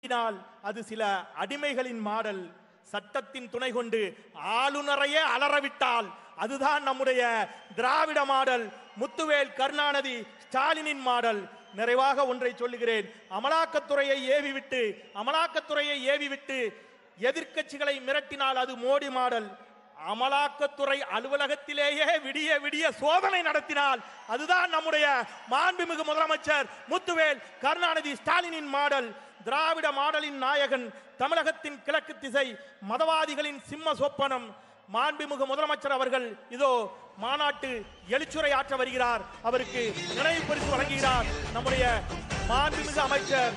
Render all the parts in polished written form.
அது சில அடிமைகளின் மாடல். சட்டத்தின் துணை கொண்டு ஆளுநரையே அலறவிட்டால் அதுதான் நம்முடைய திராவிட மாடல். முத்துவேல் கருணாநிதி ஸ்டாலினின் மாடல். நிறைவாக ஒன்றை சொல்லுகிறேன். அமலாக்கத்துறையை ஏவிவிட்டு எதிர்க்கட்சிகளை மிரட்டினால் அது மோடி மாடல். அமலாக்கத்துறை அலுவலகத்திலேயே விடிய விடிய சோதனை நடத்தினால் அதுதான் நம்முடைய மாண்புமிகு முதலமைச்சர் முத்துவேல் கருணாநிதி ஸ்டாலினின் மாடல். திராவிட மாடலின் நாயகன், தமிழகத்தின் கிழக்கு திசை மதவாதிகளின் சிம்ம சொப்பனம் மாண்புமிகு முதலமைச்சர் அவர்கள் இதோ மாநாட்டு எழுச்சுரை ஆற்ற வருகிறார். அவருக்கு நினைவு பரிசு வழங்குகிறார் நம்முடைய மாண்புமிகு அமைச்சர்,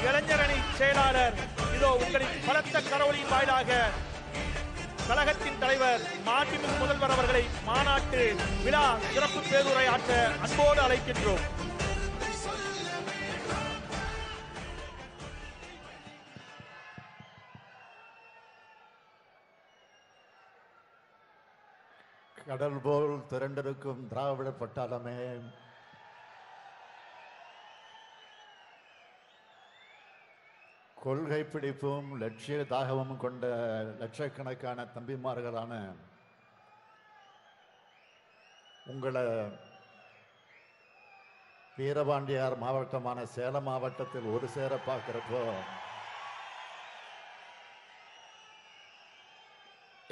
இளைஞரணி செயலாளர். இதோ உங்களின் பலத்த கரவொலியின் வாயிலாக கழகத்தின் தலைவர் மாண்புமிகு முதல்வர் அவர்களை மாநாட்டு விழா சிறப்பு பேருரை ஆற்ற அன்போடு அழைக்கின்றோம். கடல் போல் திரண்டிருக்கும் திராவிட பட்டாளமே, கொள்கை பிடிப்பும் லட்சிய தாகமும் கொண்ட லட்சக்கணக்கான தம்பிமார்களான உங்களை வீரபாண்டியார் மாவட்டமான சேலம் மாவட்டத்தில் ஒரு சேர பார்க்கிறப்போ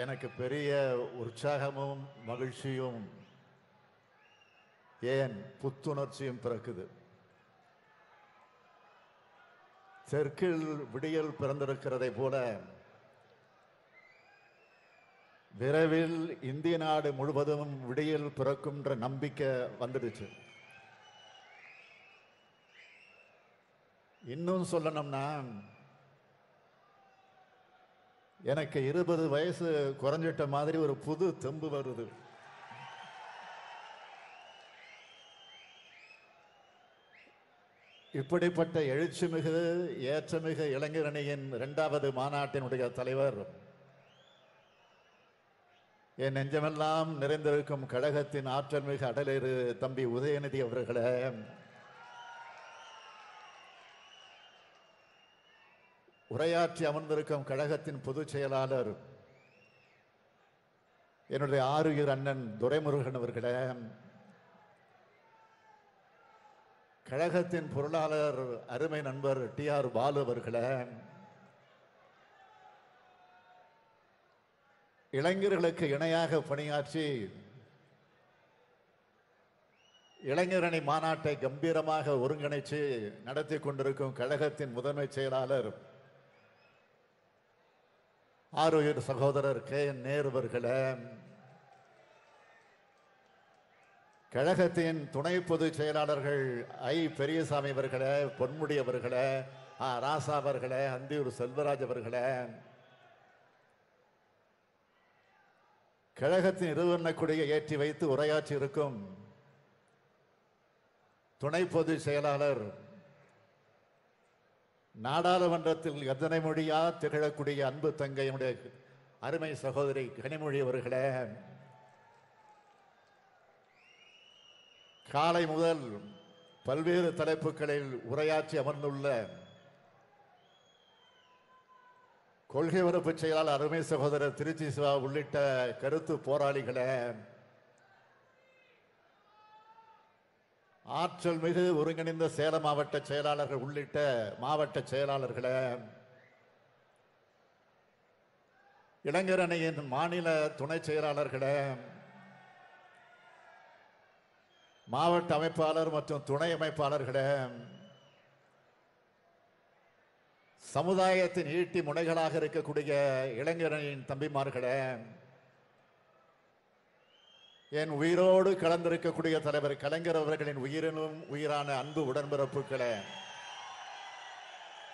எனக்கு பெரிய உற்சாகமும் மகிழ்ச்சியும் ஏன் புத்துணர்ச்சியும் பிறக்குது. தெற்கில் விடியல் பிறந்திருக்கிறதை போல விரைவில் இந்திய நாடு முழுவதும் விடியல் பிறக்கும்ன்ற நம்பிக்கை வந்துடுச்சு. இன்னும் சொல்லணும்னா, எனக்கு 20 வயசு குறைஞ்சிட்ட மாதிரி ஒரு புது தெம்பு வருது. இப்படிப்பட்ட எழுச்சிமிகு ஏற்றமிகு இளைஞரணியின் 2வது மாநாட்டினுடைய தலைவர், என் நெஞ்சமெல்லாம் நிறைந்திருக்கும் கழகத்தின் ஆற்றல் மிகு அடலேறு தம்பி உதயநிதி அவர்களே, உரையாற்றி அமர்ந்திருக்கும் கழகத்தின் பொதுச் செயலாளர் என்னுடைய ஆருயிர் அண்ணன் துரைமுருகன் அவர்களே, கழகத்தின் பொருளாளர் அருமை நண்பர் TR பாலு அவர்களே, இளைஞர்களுக்கு இணையாக பணியாற்றி இளைஞரணி மாநாட்டை கம்பீரமாக ஒருங்கிணைச்சு நடத்தி கொண்டிருக்கும் கழகத்தின் முதன்மை செயலாளர் ஆருயிர் சகோதரர் KN நேரு அவர்களே, கழகத்தின் துணை பொதுச் செயலாளர்கள் பெரியசாமி அவர்களே, பொன்முடி அவர்களே, ராசா அவர்களே, அந்தியூர் செல்வராஜ் அவர்களே, கழகத்தின் இருவர்ண கொடியை ஏற்றி வைத்து உரையாற்றி இருக்கும் துணை பொதுச் செயலாளர், நாடாளுமன்றத்தில் எத்தனை மொழியா திகழக்கூடிய அன்பு தங்கையுடைய அருமை சகோதரி கனிமொழி அவர்களே, காலை முதல் பல்வேறு தலைப்புகளில் உரையாற்றி அமர்ந்துள்ள கொள்கை பரப்பு செயலாளர் அருமை சகோதரர் திருச்சி சிவா உள்ளிட்ட கருத்து போராளிகளே, ஆற்றல் மிகு ஒருங்கிணைந்த சேலம் மாவட்ட செயலாளர்கள் உள்ளிட்ட மாவட்ட செயலாளர்களே, இளைஞரணியின் மாநில துணை செயலாளர்களே, மாவட்ட அமைப்பாளர் மற்றும் துணை அமைப்பாளர்களே, சமுதாயத்தின் ஈட்டி முனைகளாக இருக்கக்கூடிய இளைஞரணியின் தம்பிமார்களே, என் உயிரோடு கலந்திருக்கக்கூடிய தலைவர் கலைஞர் அவர்களின் உயிரினும் உயிரான அன்பு உடன்பிறப்புகளே,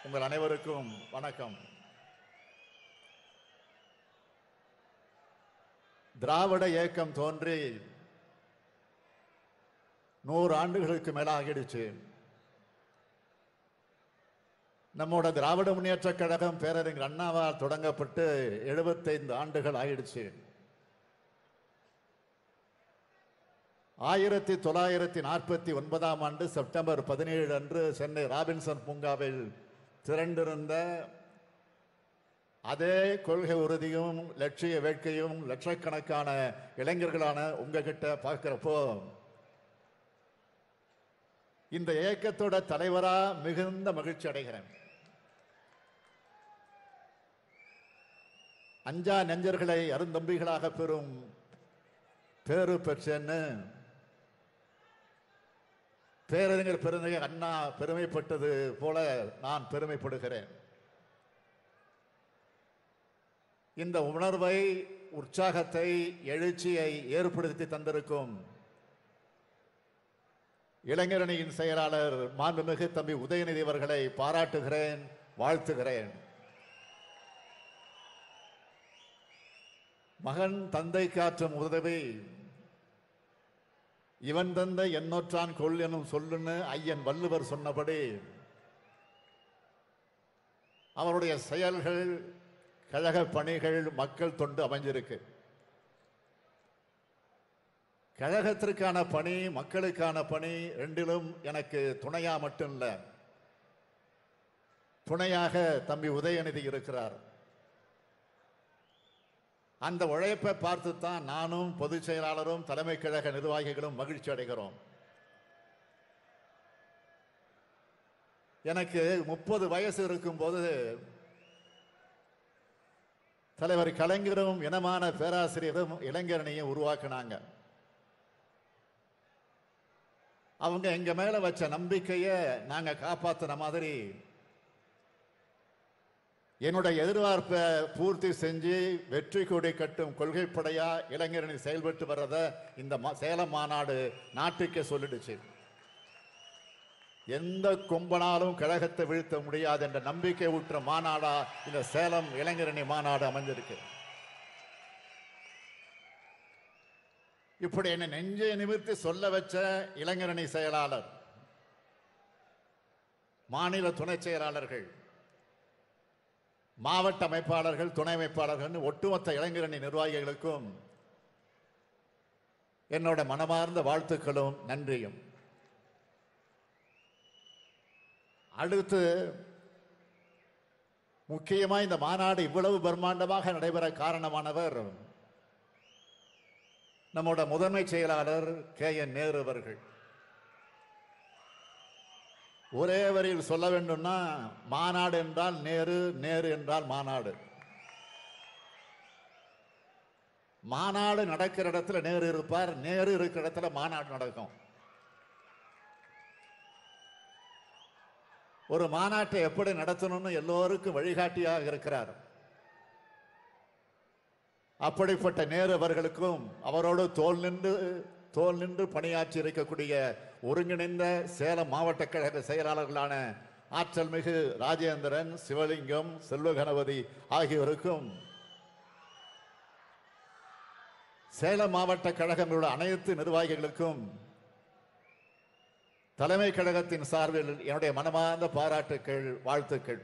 உங்கள் அனைவருக்கும் வணக்கம். திராவிட இயக்கம் தோன்றி 100 ஆண்டுகளுக்கு மேலாகிடுச்சு. நம்மோட திராவிட முன்னேற்ற கழகம் பேரறிஞர் அண்ணாவால் தொடங்கப்பட்டு 75 ஆண்டுகள் ஆயிடுச்சு. 1949 செப்டம்பர் 17 அன்று சென்னை ராபின்சன் பூங்காவில் திரண்டிருந்த அதே கொள்கை உறுதியும் லட்சிய வேட்கையும் லட்சக்கணக்கான இளைஞர்களான உங்ககிட்ட பார்க்கிறப்போ இந்த இயக்கத்தோட தலைவரா மிகுந்த மகிழ்ச்சி அடைகிறேன். அஞ்சா நெஞ்சர்களை அருந்தம்பிகளாக பெறும் பேரு பெற்றேன்னு பேரறிஞர் பெருந்தகை அண்ணா பெருமைப்பட்டது போல நான் பெருமைப்படுகிறேன். இந்த உணர்வை, உற்சாகத்தை, எழுச்சியை ஏற்படுத்தி தந்திருக்கும் இளைஞரணியின் செயலாளர் மாண்புமிகு தம்பி உதயநிதி அவர்களை பாராட்டுகிறேன், வாழ்த்துகிறேன். மகன் தந்தை காற்றும் உதவி இவன் தந்தை எண்ணொற்றான் கொள் எனும் சொல்லுன்னு ஐயன் வள்ளுவர் சொன்னபடி அவருடைய செயல்கள், கழக பணிகள், மக்கள் தொண்டு அமைஞ்சிருக்கு. கழகத்திற்கான பணி, மக்களுக்கான பணி ரெண்டிலும் எனக்கு துணையா மட்டும் இல்ல, துணையாக தம்பி உதயநிதி இருக்கிறார். அந்த உழைப்பை பார்த்து தான் நானும் பொதுச் செயலாளரும் தலைமை கழக நிர்வாகிகளும் மகிழ்ச்சி அடைகிறோம். எனக்கு 30 வயசு இருக்கும்போது தலைவர் கலைஞரும் இனமான பேராசிரியரும் இளைஞரணியை உருவாக்கினாங்க. அவங்க எங்க மேல வச்ச நம்பிக்கையை நாங்க காப்பாத்தின மாதிரி என்னுடைய எதிர்பார்ப்பை பூர்த்தி செஞ்சு வெற்றி கொடி கட்டும் கொள்கைப்படையா இளைஞரணி செயல்பட்டு வர்றத இந்த சேலம் மாநாடு நாட்டுக்கே சொல்லிடுச்சு. எந்த கொம்பனாலும் கழகத்தை வீழ்த்த முடியாது என்ற நம்பிக்கை ஊற்ற மாநாடா இந்த சேலம் இளைஞரணி மாநாடு அமைஞ்சிருக்கு. இப்படி என்னை நெஞ்சை நிமிர்த்தி சொல்ல வச்ச இளைஞரணி செயலாளர், மாநில துணை செயலாளர்கள், மாவட்ட அமைப்பாளர்கள், துணை அமைப்பாளர்கள், ஒட்டுமொத்த இளைஞரணி நிர்வாகிகளுக்கும் என்னோட மனமார்ந்த வாழ்த்துக்களும் நன்றியும். அடுத்து முக்கியமாக இந்த மாநாடு இவ்வளவு பிரம்மாண்டமாக நடைபெற காரணமானவர் நம்மோட முதன்மை செயலாளர் KN நேரு அவர்கள். ஒரே வரியில் சொல்ல வேண்டும்னா, மாநாடு என்றால் நேரு, நேரு என்றால் மாநாடு. மாநாடு நடக்கிற இடத்துல நேரு இருப்பார், நேரு இருக்கிற இடத்துல மாநாடு நடக்கும். ஒரு மாநாட்டை எப்படி நடத்தணும்னு எல்லோருக்கும் வழிகாட்டியாக இருக்கிறார். அப்படிப்பட்ட நேரு அவர்களுக்கும் அவரோடு தோல் நின்று பணியாற்றி இருக்கக்கூடிய ஒருங்கிணைந்த சேலம் மாவட்ட கழக செயலாளர்களான ஆற்றல் மிகு ராஜேந்திரன், சிவலிங்கம், செல்வ கணபதி ஆகியோருக்கும் சேலம் மாவட்ட கழகங்களுடைய அனைத்து நிர்வாகிகளுக்கும் தலைமை கழகத்தின் சார்பில் என்னுடைய மனமார்ந்த பாராட்டுக்கள், வாழ்த்துக்கள்.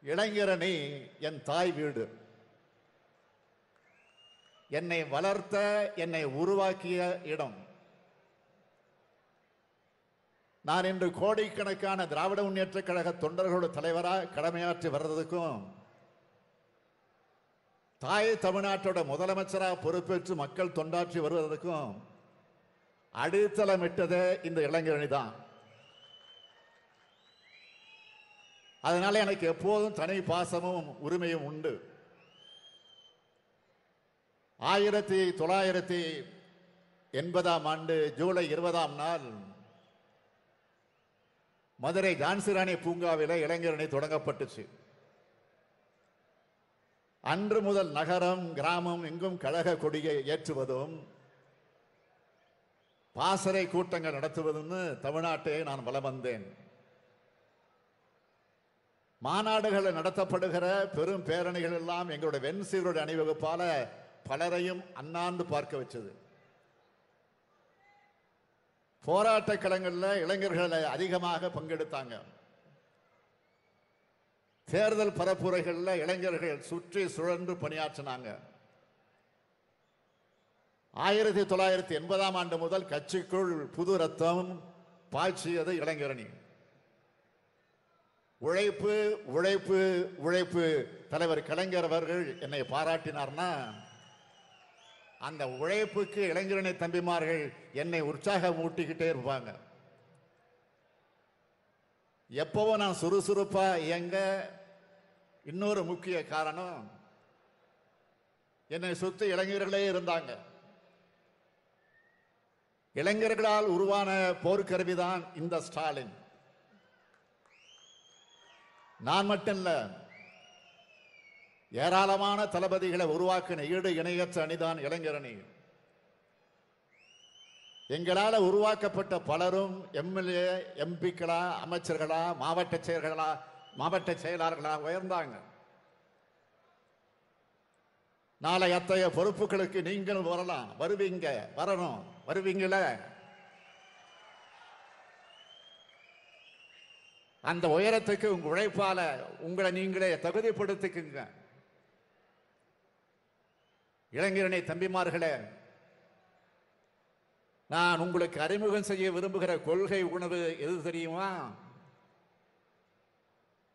இளைஞரணி என் தாய் வீடு. என்னை வளர்த்த, என்னை உருவாக்கிய இடம். நான் இன்று கோடிக்கணக்கான திராவிட முன்னேற்ற கழக தொண்டர்களோட தலைவராக கடமையாற்றி வர்றதுக்கும், தாய் தமிழ்நாட்டோட முதலமைச்சராக பொறுப்பேற்று மக்கள் தொண்டாற்றி வருவதற்கும் அடித்தளமிட்டதே இந்த இளைஞரணி தான். அதனால எனக்கு எப்போதும் தனி பாசமும் உரிமையும் உண்டு. 1980 ஆண்டு ஜூலை 20ஆம் நாள் மதுரை ஜான்சிராணி பூங்காவில இளைஞரணி தொடங்கப்பட்டுச்சு. அன்று முதல் நகரம், கிராமம் எங்கும் கழக கொடியை ஏற்றுவதும் பாசறை கூட்டங்கள் நடத்துவதும் தமிழ்நாட்டை நான் வலம் வந்தேன். மாநாடுகள் நடத்தப்படுகிற பெரும் பேரணிகள் எல்லாம் எங்களுடைய வெண்சீருடைய அணிவகுப்பால பலரையும் அண்ணாந்து பார்க்க வச்சது. போராட்ட களங்களில் இளைஞர்கள் அதிகமாக பங்கெடுத்தாங்க. தேர்தல் பரப்புரைகளில் இளைஞர்கள் சுற்றி சுழன்று பணியாற்றினாங்க. 1980 ஆண்டு முதல் கட்சிக்குள் புது ரத்தம் பாய்ச்சியது இளைஞரணி. உழைப்பு உழைப்பு உழைப்பு. தலைவர் கலைஞர் அவர்கள் என்னை பாராட்டினார்னா அந்த உழைப்புக்கு இளைஞரணி தம்பிமார்கள் என்னை உற்சாகம் ஊட்டிக்கிட்டே இருப்பாங்க. எப்பவும் நான் சுறுசுறுப்பா இயங்க இன்னொரு முக்கிய காரணம், என்னை சுத்தி இளைஞர்களே இருந்தாங்க. இளைஞர்களால் உருவான போர்க்கருவிதான் இந்த ஸ்டாலின். நான் மட்டும் இல்ல, ஏராளமான தளபதிகளை உருவாக்கின ஈடு இணையற்ற அணிதான் இளைஞரணி. எங்களால் உருவாக்கப்பட்ட பலரும் எம்எல்ஏ, எம்பிக்களா, அமைச்சர்களா, மாவட்ட செயலாளர்களா உயர்ந்தாங்க. நாளை அத்தகைய பொறுப்புகளுக்கு நீங்கள் வரலாம், வருவீங்கள. அந்த உயரத்துக்கு உங்க உழைப்பால உங்களை நீங்களே தகுதிப்படுத்திக்குங்க. இளைஞரணி தம்பிமார்களே, நான் உங்களுக்கு அறிமுகம் செய்ய விரும்புகிற கொள்கை உணவு எது தெரியுமா?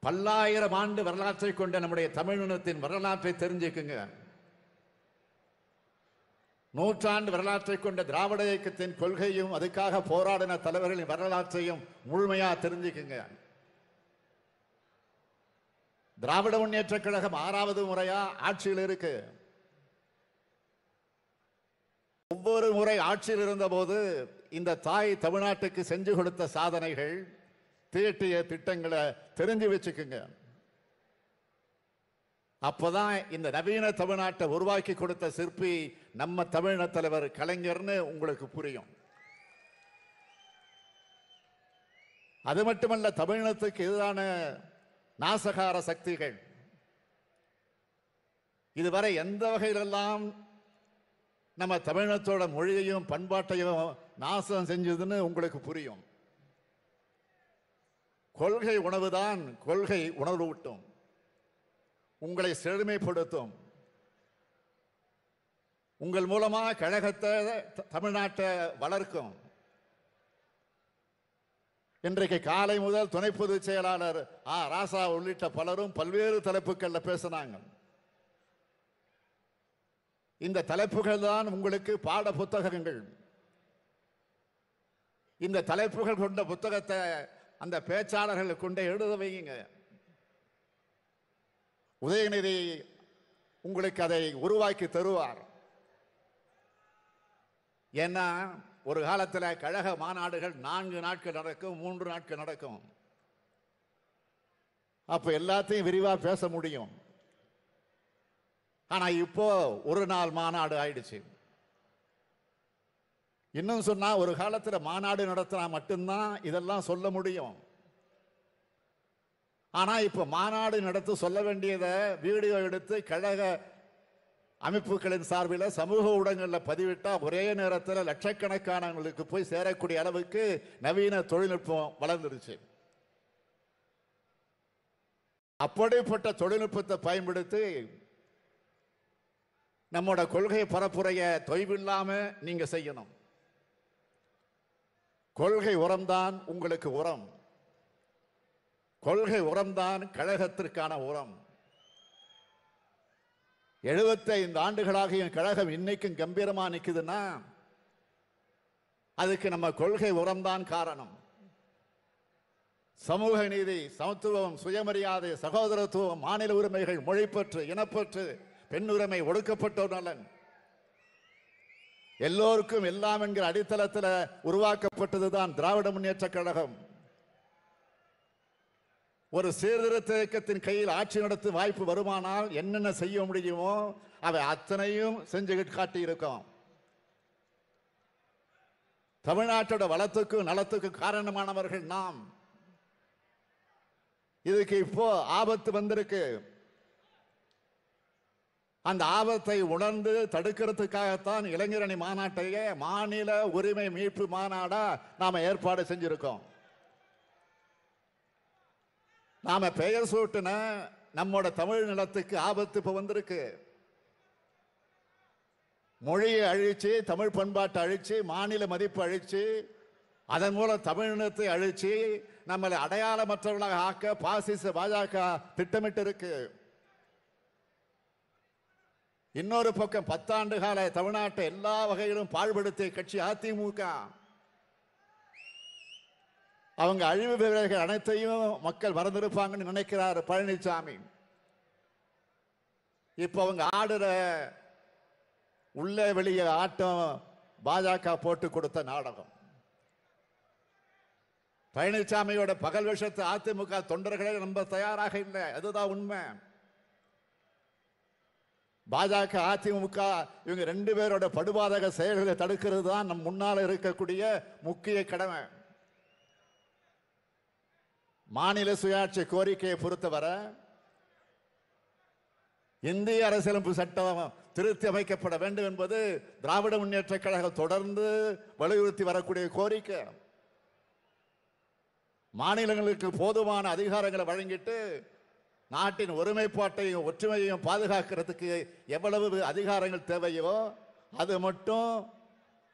பல்லாயிரம் ஆண்டு வரலாற்றை கொண்ட நம்முடைய தமிழினத்தின் வரலாற்றை தெரிஞ்சுக்குங்க. நூற்றாண்டு வரலாற்றை கொண்ட திராவிட இயக்கத்தின் கொள்கையும் அதுக்காக போராடின தலைவர்களின் வரலாற்றையும் முழுமையா தெரிஞ்சுக்குங்க. திராவிட முன்னேற்ற கழகம் 6வது முறையா ஆட்சியில் இருக்கு. ஒவ்வொரு முறை ஆட்சியில் இருந்த போது இந்த தாய் தமிழ்நாட்டுக்கு செஞ்சு கொடுத்த சாதனைகள், தீட்டிய திட்டங்களை தெரிஞ்சு வச்சுக்குங்க. அப்பதான் இந்த நவீன தமிழ்நாட்டை உருவாக்கி கொடுத்த சிற்பி நம்ம தமிழின தலைவர் கலைஞர்னு உங்களுக்கு புரியும். அது மட்டுமல்ல, தமிழினத்துக்கு எதிரான நாசகார சக்திகள் இதுவரை எந்த வகையிலெல்லாம் நம்ம தமிழினத்தோட மொழியையும் பண்பாட்டையும் நாசம் செஞ்சதுன்னு உங்களுக்கு புரியும். கொள்கை உணவுதான் கொள்கை உணர்வூட்டும், உங்களை செழுமைப்படுத்தும். உங்கள் மூலமா கழகத்தை, தமிழ்நாட்டை வளர்க்கும். இன்றைக்கு காலை முதல் துணை பொதுச் செயலாளர் ராசா உள்ளிட்ட பலரும் பல்வேறு தலைப்புகள்ல பேசினாங்க. இந்த தலைப்புகள் தான் உங்களுக்கு பாட புத்தகங்கள். இந்த தலைப்புகள் கொண்ட புத்தகத்தை அந்த பேச்சாளர்கள் கொண்டு எழுத வைங்க. உதயநிதி உங்களுக்கு அதை உருவாக்கி தருவார். ஏன்னா ஒரு காலத்தில் கழக மாநாடுகள் 4 நாட்கள் நடக்கும், 3 நாட்கள் நடக்கும். அப்ப எல்லாத்தையும் விரிவா பேச முடியும். ஆனா இப்போ ஒரு நாள் மாநாடு ஆயிடுச்சு. இன்னும் சொன்னா ஒரு காலத்துல மாநாடு நடத்தினா மட்டும்தான் இதெல்லாம் சொல்ல முடியும். ஆனா இப்ப மாநாடு நடத்த சொல்ல வேண்டியதை வீடியோ எடுத்து கழக அமைப்புகளின் சார்பில் சமூக ஊடகங்களில் பதிவிட்டா ஒரே நேரத்தில் லட்சக்கணக்கானவங்களுக்கு போய் சேரக்கூடிய அளவுக்கு நவீன தொழில்நுட்பம் வளர்ந்துருச்சு. அப்படிப்பட்ட தொழில்நுட்பத்தை பயன்படுத்தி நம்மோட கொள்கை பரப்புரைய தொய்வில்லாம நீங்க செய்யணும். கொள்கை உரம்தான் உங்களுக்கு உரம். கொள்கை உரம்தான் கழகத்திற்கான உரம். 75 ஆண்டுகளாக என் கழகம் இன்னைக்கும் கம்பீரமா நிக்குதுன்னா அதுக்கு நம்ம கொள்கை உரம்தான் காரணம். சமூக நீதி, சமத்துவம், சுயமரியாதை, சகோதரத்துவம், மாநில உரிமைகள், மொழிப்பற்று, இனப்பற்று, பெண் உரிமை, ஒடுக்கப்பட்டோர் நலன், எல்லோருக்கும் எல்லாம் என்கிற அடித்தளத்தில் உருவாக்கப்பட்டதுதான் திராவிட முன்னேற்ற கழகம். ஒரு சீர்திருத்த இயக்கத்தின் கையில் ஆட்சி நடத்த வாய்ப்பு வருமானால் என்னென்ன செய்ய முடியுமோ அவை அத்தனையும் செஞ்சு காட்டி இருக்கோம். தமிழ்நாட்டோட வளத்துக்கும் நலத்துக்கும் காரணமானவர்கள் நாம். இதுக்கு இப்போ ஆபத்து வந்திருக்கு. அந்த ஆபத்தை உணர்ந்து தடுக்கிறதுக்காகத்தான் இளைஞரணி மாநாட்டையே மாநில உரிமை மீட்பு மாநாடா நாம ஏற்பாடு செஞ்சிருக்கோம். நாம பெயர் சூட்டின நம்மோட தமிழ் நிலத்துக்கு ஆபத்து இப்ப வந்திருக்கு. மொழியை அழிச்சு, தமிழ் பண்பாட்டை அழிச்சு, மாநில மதிப்பு அழிச்சு, அதன் மூலம் தமிழினத்தை அழிச்சு நம்மளை அடையாளமற்றவர்களாக ஆக்க பாசிச பாஜக திட்டமிட்டு இருக்கு. இன்னொரு பக்கம் 10 ஆண்டு கால தமிழ்நாட்டை எல்லா வகையிலும் பாழ்படுத்திய கட்சி அதிமுக. அவங்க அழிவு வீரர்கள் அனைத்தையும் மக்கள் மறந்திருப்பாங்கன்னு நினைக்கிறார் பழனிசாமி. இப்ப அவங்க ஆடுற உள்ளே வெளியே ஆட்டம் பாஜக போட்டு கொடுத்த நாடகம். பழனிசாமியோட பகல் விஷயத்தை அதிமுக தொண்டர்களே நம்ப தயாராக இல்லை. அதுதான் உண்மை. பாஜக அதிமுக இவங்க 2 பேரோட படுபாதக செயல்களை தடுக்கிறது தான் நம் முன்னால இருக்கக்கூடிய முக்கிய கடமை. மாநில சுயாட்சி கோரிக்கையை பொறுத்தவரை இந்திய அரசியலமைப்பு சட்டம் திருத்தி அமைக்கப்பட வேண்டும் என்பது திராவிட முன்னேற்ற கழகம் தொடர்ந்து வலியுறுத்தி வரக்கூடிய கோரிக்கை. மாநிலங்களுக்கு போதுமான அதிகாரங்களை வழங்கிட்டு நாட்டின் ஒருமைப்பாட்டையும் ஒற்றுமையையும் பாதுகாக்கிறதுக்கு எவ்வளவு அதிகாரங்கள் தேவையோ அது மட்டும்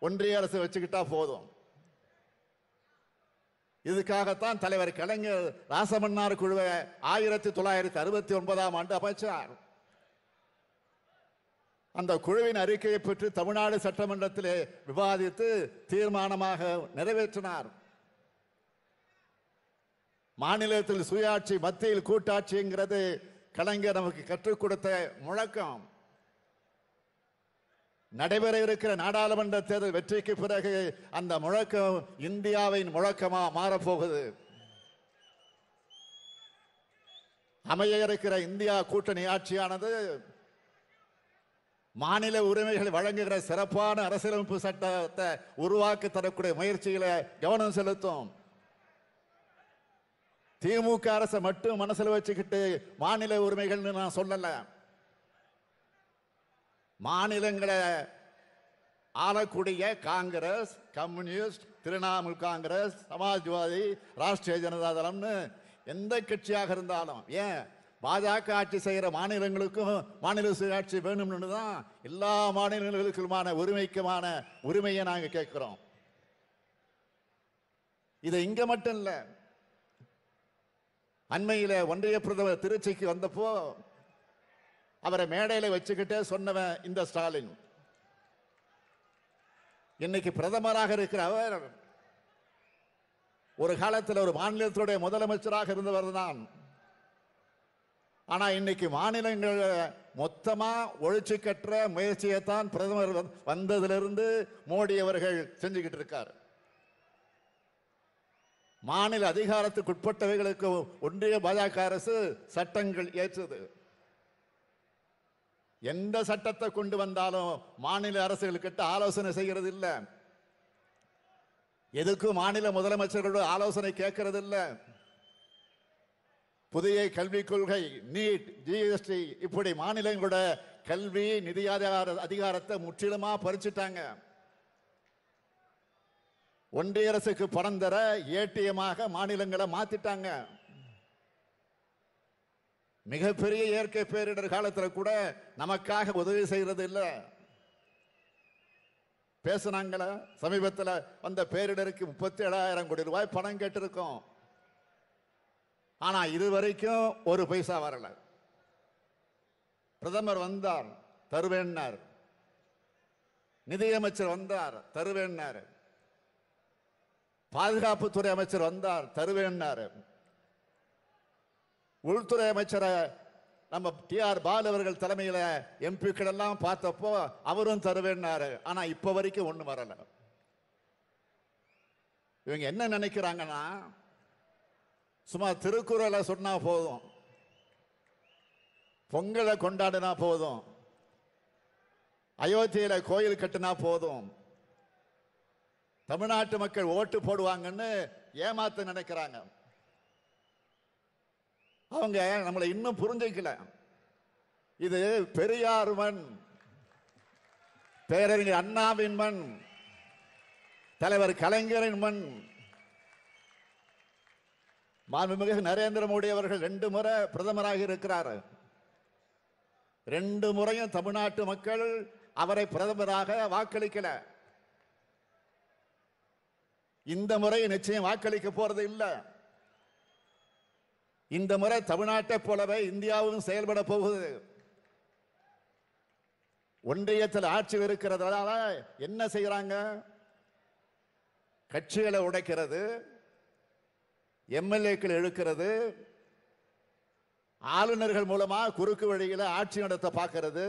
ஒன்றிய அரசு வச்சுக்கிட்டா போதும். இதுக்காகத்தான் தலைவர் கலைஞர் ராசமன்னார் குழுவை 1969ஆம் ஆண்டு அமைச்சார். அந்த குழுவின் அறிக்கையை பெற்று தமிழ்நாடு சட்டமன்றத்திலே விவாதித்து தீர்மானமாக நிறைவேற்றினார். மாநிலத்தில் சுயாட்சி, மத்தியில் கூட்டாட்சிங்கிறது கலைஞர் நமக்கு கற்றுக் கொடுத்த முழக்கம். நடைபெற இருக்கிற நாடாளுமன்ற தேர்தல் வெற்றிக்கு பிறகு அந்த முழக்கம் இந்தியாவின் முழக்கமா மாறப்போகுது. அமைய இருக்கிற இந்தியா கூட்டணி ஆட்சியானது மாநில உரிமைகளை வழங்குகிற சிறப்பான அரசியலமைப்பு சட்டத்தை உருவாக்கி தரக்கூடிய முயற்சிகளை கவனம் செலுத்தும். திமுக அரசை மட்டும் மனசில் வச்சுக்கிட்டு மாநில உரிமைகள் நான் சொல்லல. மாநிலங்களை ஆளக்கூடிய காங்கிரஸ், கம்யூனிஸ்ட், திரிணாமுல் காங்கிரஸ், சமாஜ்வாதி, ராஷ்டிரிய ஜனதா தளம்னு எந்த கட்சியாக இருந்தாலும், ஏன் பாஜக ஆட்சி செய்கிற மாநிலங்களுக்கும் மாநில சுயாட்சி வேணும்னு தான் எல்லா மாநிலங்களுக்குமான உரிமையை நாங்க கேட்கிறோம். இது இங்க மட்டும் இல்ல. அண்மையில ஒன்றிய பிரதமர் திருச்சிக்கு வந்தப்போ அவரை மேடையில வச்சுக்கிட்டே சொன்னவன் இந்த ஸ்டாலின். இன்னைக்கு பிரதமராக இருக்கிற அவர் ஒரு காலத்தில் ஒரு மாநிலத்துடைய முதலமைச்சராக இருந்தவர் தான். ஆனா இன்னைக்கு மாநிலங்கள் மொத்தமா ஒழிச்சு கட்டுற முயற்சியை தான் பிரதமர் வந்ததிலிருந்து மோடி அவர்கள் செஞ்சுக்கிட்டு இருக்கார். மாநில அதிகாரத்துக்கு உட்பட்டவைகளுக்கு ஒன்றிய பாஜக அரசு சட்டங்கள் ஏற்றது. எந்த சட்டத்தை கொண்டு வந்தாலும் மாநில அரசுகிட்ட ஆலோசனை செய்கிறது இல்ல. எதுக்கும் மாநில முதலமைச்சர்களோட ஆலோசனை கேட்கறது இல்ல. புதிய கல்விக் கொள்கை, நீட், ஜிஎஸ்டி இப்படி மாநிலங்களோட கல்வி நிதி அதிகாரத்தை முற்றிலுமா பறிச்சுட்டாங்க. ஒன்றிய அரசுக்கு பணம் தர ஏடிஎமாக மாநிலங்களை மாத்திட்டாங்க. மிகப்பெரிய இயற்கை பேரிடர் காலத்தில் கூட நமக்காக உதவி செய்யறது இல்லை. பேசுனாங்கள சமீபத்தில் வந்த பேரிடருக்கு 37,000 கோடி ரூபாய் பணம் கேட்டிருக்கோம். ஆனா இதுவரைக்கும் ஒரு பைசா வரல. பிரதமர் வந்தார், தருவேன்னார். நிதியமைச்சர் வந்தார், தருவேன்னார். பாதுகாப்புத்துறை அமைச்சர் வந்தார், தருவேன்னார். உள்துறை அமைச்சரை நம்ம டிஆர் பாலு அவர்கள் தலைமையில எம்பிக்கள் எல்லாம் பார்த்தப்போ அவரும் தருவேன்னாரு. ஆனா இப்ப வரைக்கும் ஒண்ணு வரல. இவங்க என்ன நினைக்கிறாங்கன்னா, சும்மா திருக்குறளை சொன்னா போதும், பொங்கலை கொண்டாடினா போதும், அயோத்தியில கோயில் கட்டினா போதும், தமிழ்நாட்டு மக்கள் ஓட்டு போடுவாங்கன்னு ஏமாத்த நினைக்கிறாங்க. அவங்க நம்மளை இன்னும் புரிஞ்சிக்கல. இது பெரியார் மண், பேரறிஞர் அண்ணாவின் மண், தலைவர் கலைஞரின் மண். மாண்புமிகு நரேந்திர மோடி அவர்கள் 2 முறை பிரதமராக இருக்கிறார். 2 முறையும் தமிழ்நாட்டு மக்கள் அவரை பிரதமராக வாக்களிக்கல. இந்த முறை நிச்சயம் வாக்களிக்க போறது இல்ல. இந்த முறை தமிழ்நாட்டை போலவே இந்தியாவும் செயல்பட போகுது. ஒன்றியத்தில் ஆட்சி இருக்கிறதால என்ன செய்யறாங்க? கட்சிகளை உடைக்கிறது, எம்எல்ஏக்கள் இழுக்கிறது, ஆளுநர்கள் மூலமா குறுக்கு வழியில ஆட்சி நடத்த பார்க்கிறது.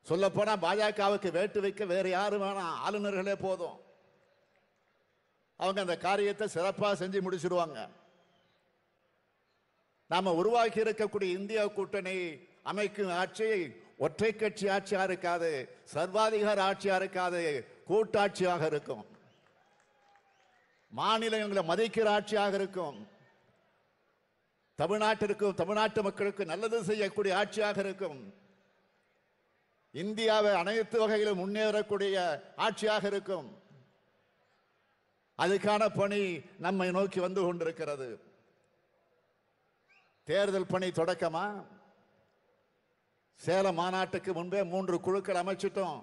சொல்ல போனா பாஜகவுக்கு வேட்டு வைக்க வேற யாரும் வேணாம், ஆளுநர்களே போதும். அவங்க அந்த காரியத்தை சிறப்பாக செஞ்சு முடிச்சிடுவாங்க. நாம உருவாக்கி இருக்கக்கூடிய இந்தியா கூட்டணி அமைக்கும் ஆட்சி ஒற்றை கட்சி ஆட்சியா இருக்காது, சர்வாதிகார ஆட்சியா இருக்காது, கூட்டாட்சியாக இருக்கும். மாநிலங்களை மதிக்கிற ஆட்சியாக இருக்கும். தமிழ்நாட்டிற்கும் தமிழ்நாட்டு மக்களுக்கு நல்லது செய்யக்கூடிய ஆட்சியாக இருக்கும். இந்தியாவை அனைத்து வகையிலும் முன்னேறக்கூடிய ஆட்சியாக இருக்கும். அதுக்கான பணி நம்மை நோக்கி வந்து கொண்டிருக்கிறது. தேர்தல் பணி தொடக்கமா? சேலம் மாநாட்டுக்கு முன்பே 3 குழுக்கள் அமைச்சிட்டோம்.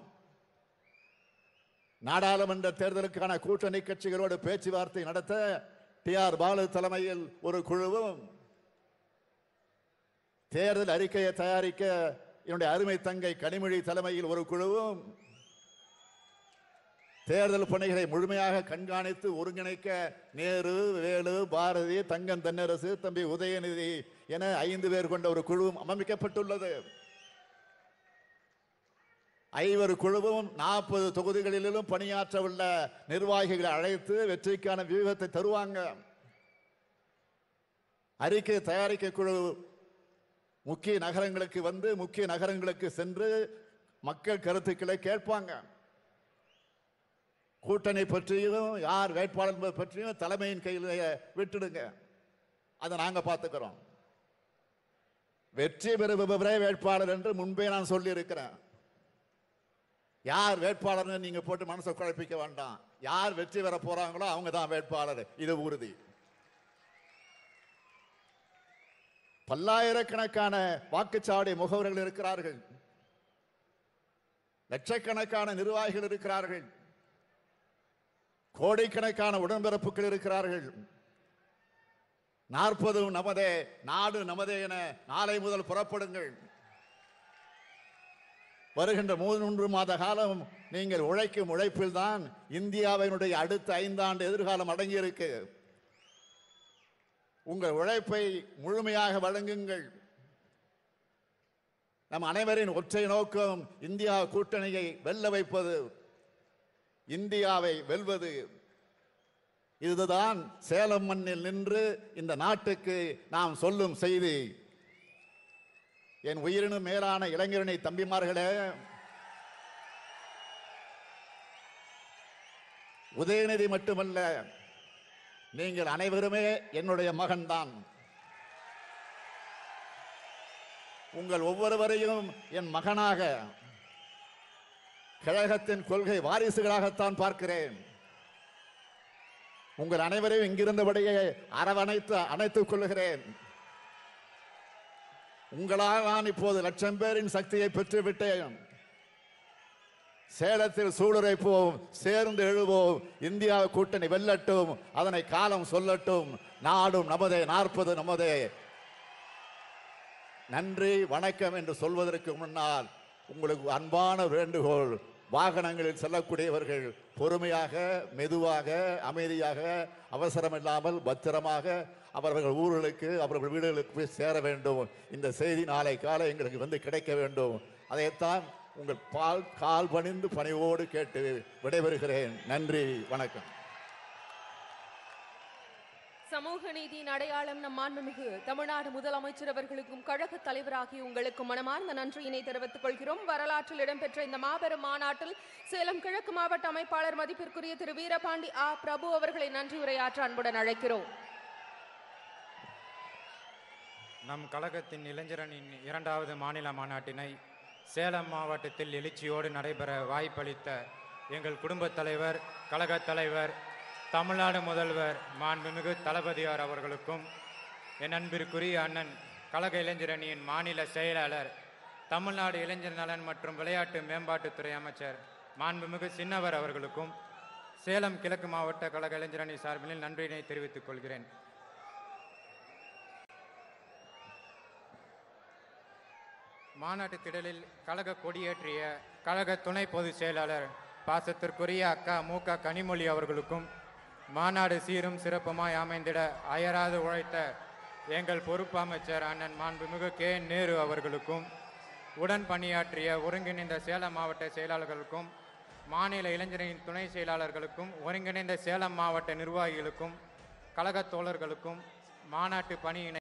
நாடாளுமன்ற தேர்தலுக்கான கூட்டணி கட்சிகளோடு பேச்சுவார்த்தை நடத்த டி.ஆர். பாலு தலைமையில் ஒரு குழுவும், தேர்தல் அறிக்கையை தயாரிக்க என்னுடைய அருமை தங்கை கனிமொழி தலைமையில் ஒரு குழுவும், தேர்தல் பணிகளை முழுமையாக கண்காணித்து ஒருங்கிணைக்க நேரு, வேலு, பாரதி, தங்கம் தென்னரசு, தம்பி உதயநிதி என 5 பேர் கொண்ட ஒரு குழுவும் அமைக்கப்பட்டுள்ளது. 5 குழுவும் 40 தொகுதிகளிலும் பணியாற்ற உள்ள நிர்வாகிகளை அழைத்து வெற்றிக்கான வியூகத்தை தருவாங்க. அறிக்கை தயாரிக்க குழு முக்கிய நகரங்களுக்கு வந்து முக்கிய நகரங்களுக்கு சென்று மக்கள் கருத்துக்களை கேட்பாங்க. கூட்டணி பற்றியும் யார் வேட்பாளர் பற்றியும் தலைமையின் கையில் விட்டுடுங்க, அதை நாங்க பார்த்துக்கிறோம். வெற்றி பெறுபவரே வேட்பாளர் என்று முன்பே நான் சொல்லி இருக்கிறேன். யார் வேட்பாளர் நீங்க போட்டு மனசை குழப்பிக்க வேண்டாம். யார் வெற்றி பெற போறாங்களோ அவங்க தான் வேட்பாளர், இது உறுதி. பல்லாயிரக்கணக்கான வாக்குச்சாவடி முகவர்கள் இருக்கிறார்கள், லட்சக்கணக்கான நிர்வாகிகள் இருக்கிறார்கள், கோடிக்கணக்கான உடன்பிறப்புகள் இருக்கிறார்கள். 40 நமதே, நாடு நமதே என நாளை முதல் புறப்படுங்கள். வருகின்ற 3 மாத காலம் நீங்கள் உழைக்கும் உழைப்பில் தான் இந்தியாவினுடைய அடுத்த 5 ஆண்டு எதிர்காலம் அடங்கியிருக்கு. உங்கள் உழைப்பை முழுமையாக வழங்குங்கள். நம் அனைவரின் ஒற்றை நோக்கம் இந்தியா கூட்டணியை வெல்ல வைப்பது, இந்தியாவை வெல்வது. இதுதான் சேலம் மண்ணில் நின்று இந்த நாட்டுக்கு நாம் சொல்லும் செய்தி. என் உயிரினும் மேலான இளைஞரணி தம்பிமார்களே, உதயநிதி மட்டுமல்ல, நீங்கள் அனைவருமே என்னுடைய மகன்தான். உங்கள் ஒவ்வொருவரையும் என் மகனாக, கழகத்தின் கொள்கை வாரிசுகளாகத்தான் பார்க்கிறேன். உங்கள் அனைவரையும் இங்கிருந்தபடியே அரவணைத்து அணைத்துக் கொள்கிறேன். உங்களால் நான் இப்போது 1,00,000 பேரின் சக்தியை பெற்றுவிட்டேன். சேலத்தில் சூளுரைப்போம், சேர்ந்து எழுவோம், இந்தியா கூட்டணி வெல்லட்டும், அதனை காலம் சொல்லட்டும். நாடும் நமதே, 40 நமதே. நன்றி வணக்கம் என்று சொல்வதற்கு முன்னால் உங்களுக்கு அன்பான வேண்டுகோள், வாகனங்களில் செல்லக்கூடியவர்கள் பொறுமையாக, மெதுவாக, அமைதியாக, அவசரமில்லாமல் பத்திரமாக அவர்கள் ஊர்களுக்கு, அவர்கள் வீடுகளுக்கு போய் சேர வேண்டும். இந்த செய்தி நாளை காலை எங்களுக்கு வந்து கிடைக்க வேண்டும். அதைத்தான் உங்கள் கால் பணிந்து பணிவோடு கேட்டு விடைபெறுகிறேன். நன்றி, வணக்கம். சமூக நீதியின் அடையாளம் நம் மாண்புமிகு தமிழ்நாடு முதலமைச்சர் அவர்களுக்கும் கழக தலைவராகிய உங்களுக்கு மனமார்ந்த நன்றியினை தெரிவித்துக் கொள்கிறோம். வரலாற்றில் இடம்பெற்ற இந்த மாபெரும் மாநாட்டில் சேலம் கிழக்கு மாவட்ட அமைப்பாளர் மதிப்பிற்குரிய திரு வீரபாண்டி பிரபு அவர்களை நன்றி உரையாற்ற அன்புடன் அழைக்கிறோம். நம் கழகத்தின் இளைஞரணியின் 2வது மாநில மாநாட்டினை சேலம் மாவட்டத்தில் எழுச்சியோடு நடைபெற வாய்ப்பளித்த எங்கள் குடும்பத் தலைவர், கழகத் தலைவர், தமிழ்நாடு முதல்வர் மாண்புமிகு தளபதியார் அவர்களுக்கும், என் அன்பிற்குரிய அண்ணன் கழக இளைஞரணியின் மாநில செயலாளர், தமிழ்நாடு இளைஞர் நலன் மற்றும் விளையாட்டு மேம்பாட்டுத்துறை அமைச்சர் மாண்புமிகு சின்னவர் அவர்களுக்கும், சேலம் கிழக்கு மாவட்ட கழக இளைஞரணி சார்பில் நன்றியினை தெரிவித்துக் கொள்கிறேன். மாநாட்டு திடலில் கழக கொடியேற்றிய கழக துணை பொதுச் செயலாளர் பாசத்திற்குரிய அக்கா மூக கனிமொழி அவர்களுக்கும், மாநாடு சீரும் சிறப்புமாய் அமைந்திட அயராது உழைத்த எங்கள் பொறுப்பு அமைச்சர் அண்ணன் மாண்புமிகு கே. நேரு அவர்களுக்கும், உடன் பணியாற்றிய ஒருங்கிணைந்த சேலம் மாவட்ட செயலாளர்களுக்கும், மாநில இளைஞரின் துணை செயலாளர்களுக்கும், ஒருங்கிணைந்த சேலம் மாவட்ட நிர்வாகிகளுக்கும், கழக தோழர்களுக்கும், மாநாட்டு பணியினை